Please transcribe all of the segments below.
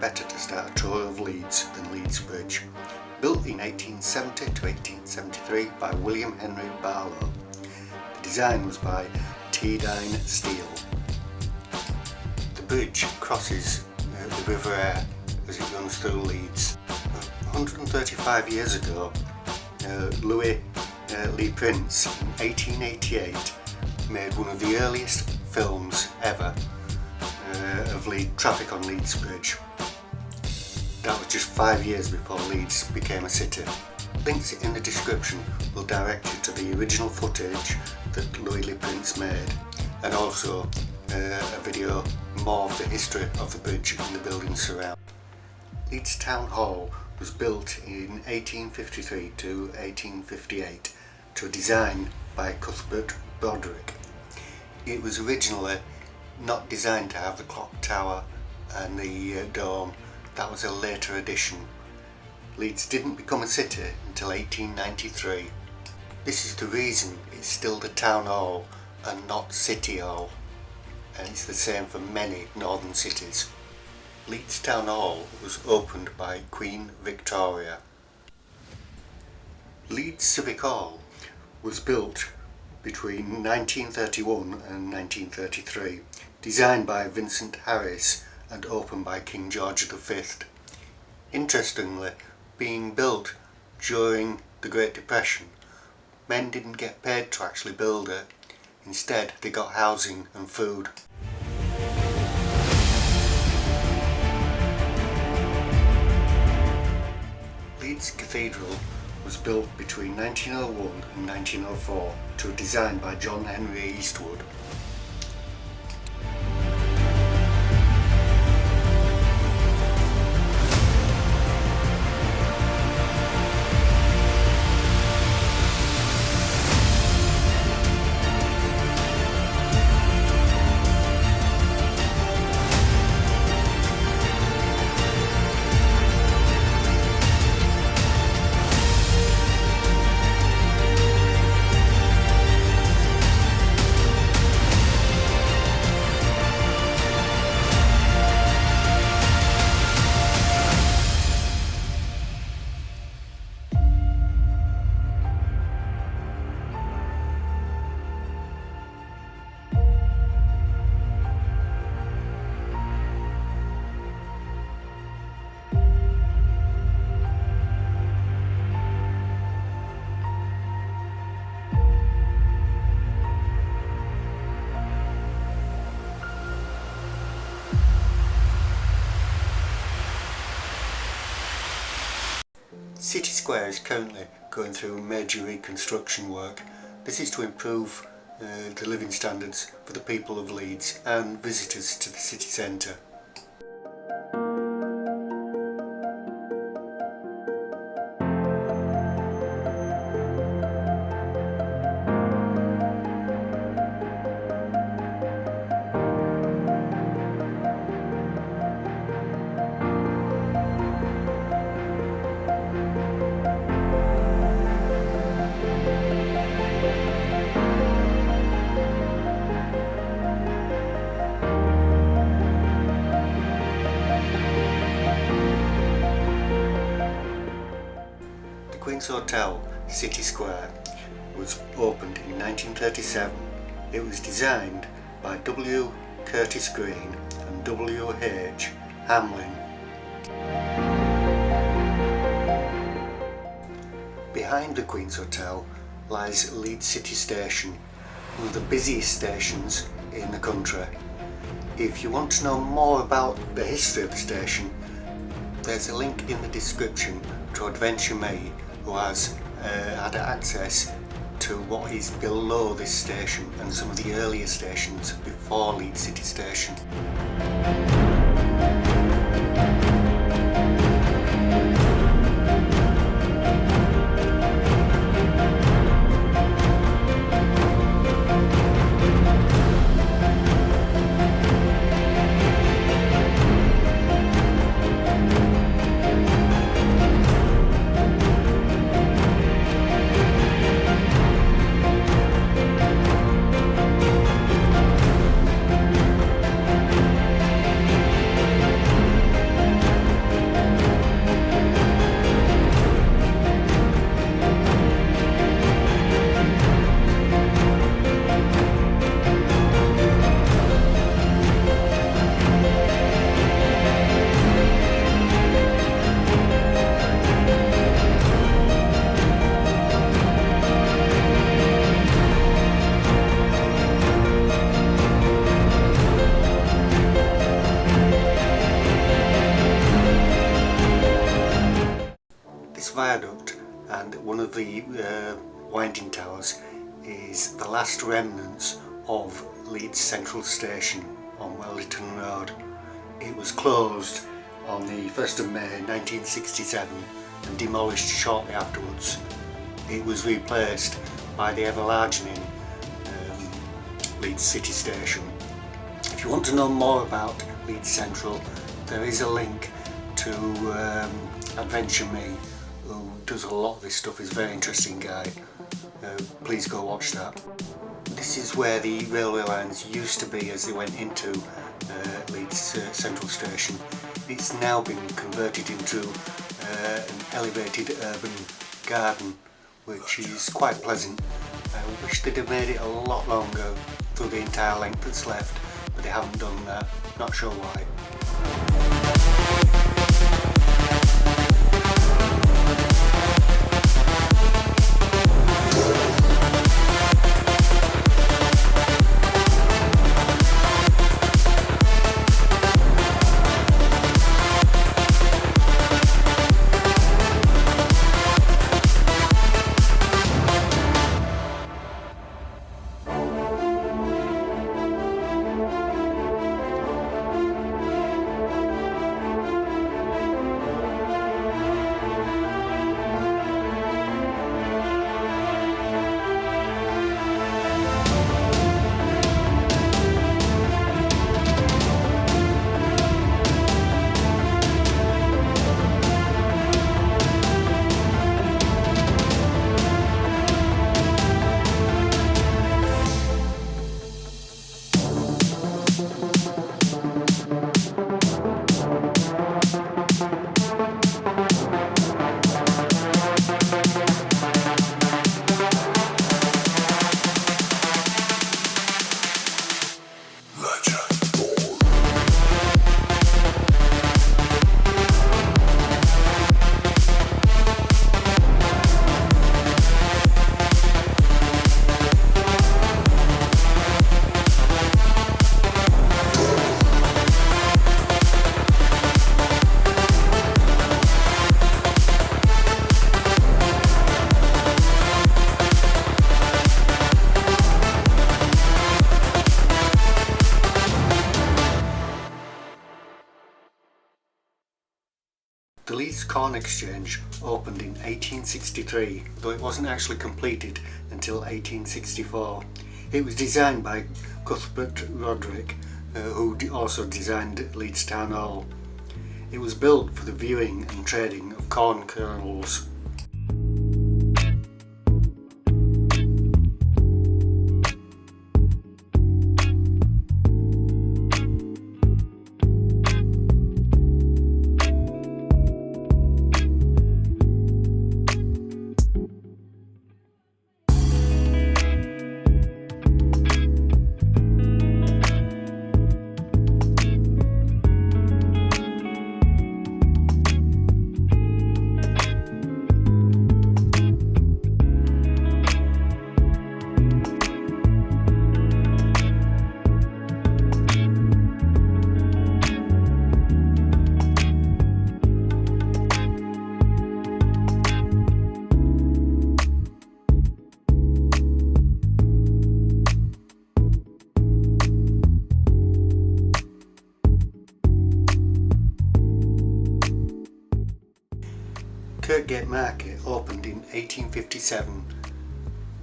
better to start a tour of Leeds than Leeds Bridge. Built in 1870 to 1873 by William Henry Barlow. The design was by Teardine Steel. The bridge crosses the River Aire as it runs through Leeds. 135 years ago, Louis Le Prince in 1888 made one of the earliest films ever of traffic on Leeds Bridge. That was just 5 years before Leeds became a city. Links in the description will direct you to the original footage that Louis Le Prince made, and also a video more of the history of the bridge and the buildings surrounding. Leeds Town Hall was built in 1853 to 1858 to a design by Cuthbert Broderick. It was originally not designed to have the clock tower and the dome. That was a later addition. Leeds didn't become a city until 1893. This is the reason it's still the Town Hall and not City Hall, and it's the same for many northern cities. Leeds Town Hall was opened by Queen Victoria. Leeds Civic Hall was built between 1931 and 1933, designed by Vincent Harris and opened by King George V. Interestingly, being built during the Great Depression, men didn't get paid to actually build it. Instead, they got housing and food. Leeds Cathedral was built between 1901 and 1904 to a design by John Henry Eastwood. City Square is currently going through major reconstruction work. This is to improve the living standards for the people of Leeds and visitors to the city centre. Hotel, City Square, was opened in 1937. It was designed by W. Curtis Green and W. H. Hamlin. Behind the Queen's Hotel lies Leeds City Station, one of the busiest stations in the country. If you want to know more about the history of the station, there's a link in the description to Adventure Me, who has had access to what is below this station and some of the earlier stations before Leeds City Station. is the last remnants of Leeds Central Station on Wellington Road. It was closed on the 1st of May 1967 and demolished shortly afterwards. It was replaced by the ever-largening Leeds City Station. If you want to know more about Leeds Central, there is a link to Adventure Me, who does a lot of this stuff. He's a very interesting guy. Please go watch that. This is where the railway lines used to be as they went into Leeds Central Station. It's now been converted into an elevated urban garden, which is quite pleasant. I wish they'd have made it a lot longer through the entire length that's left, but they haven't done that. Not sure why. The Leeds Corn Exchange opened in 1863, though it wasn't actually completed until 1864. It was designed by Cuthbert Roderick, who also designed Leeds Town Hall. It was built for the viewing and trading of corn kernels. Kirkgate Market opened in 1857,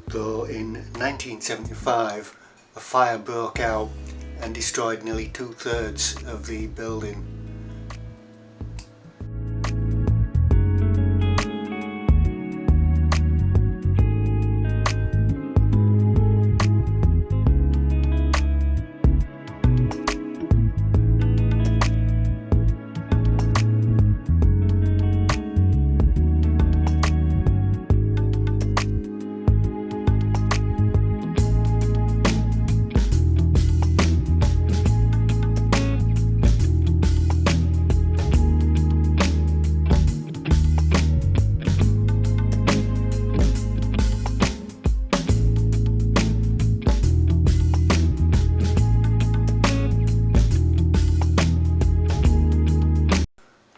though in 1975 a fire broke out and destroyed nearly 2/3 of the building.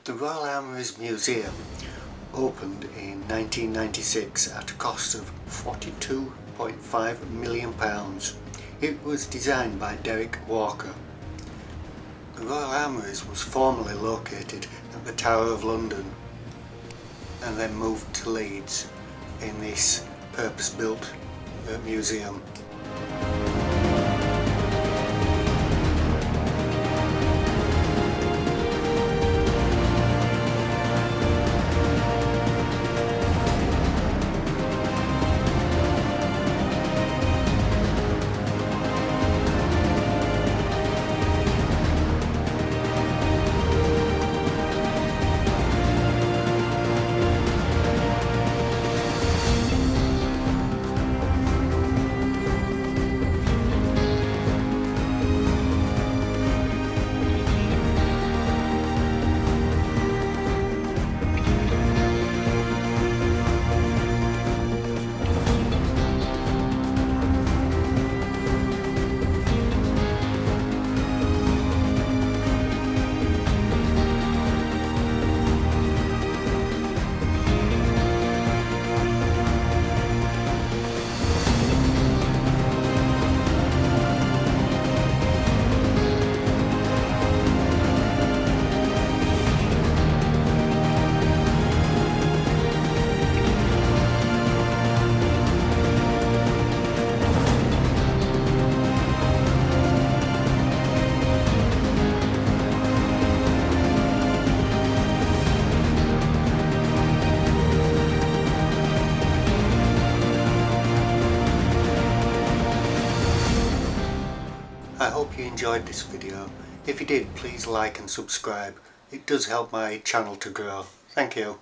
The Royal Armories Museum opened in 1996 at a cost of £42 £1.5 million. It was designed by Derek Walker. The Royal Armories was formerly located at the Tower of London and then moved to Leeds in this purpose-built museum. I hope you enjoyed this video. If you did, please like and subscribe. It does help my channel to grow. Thank you.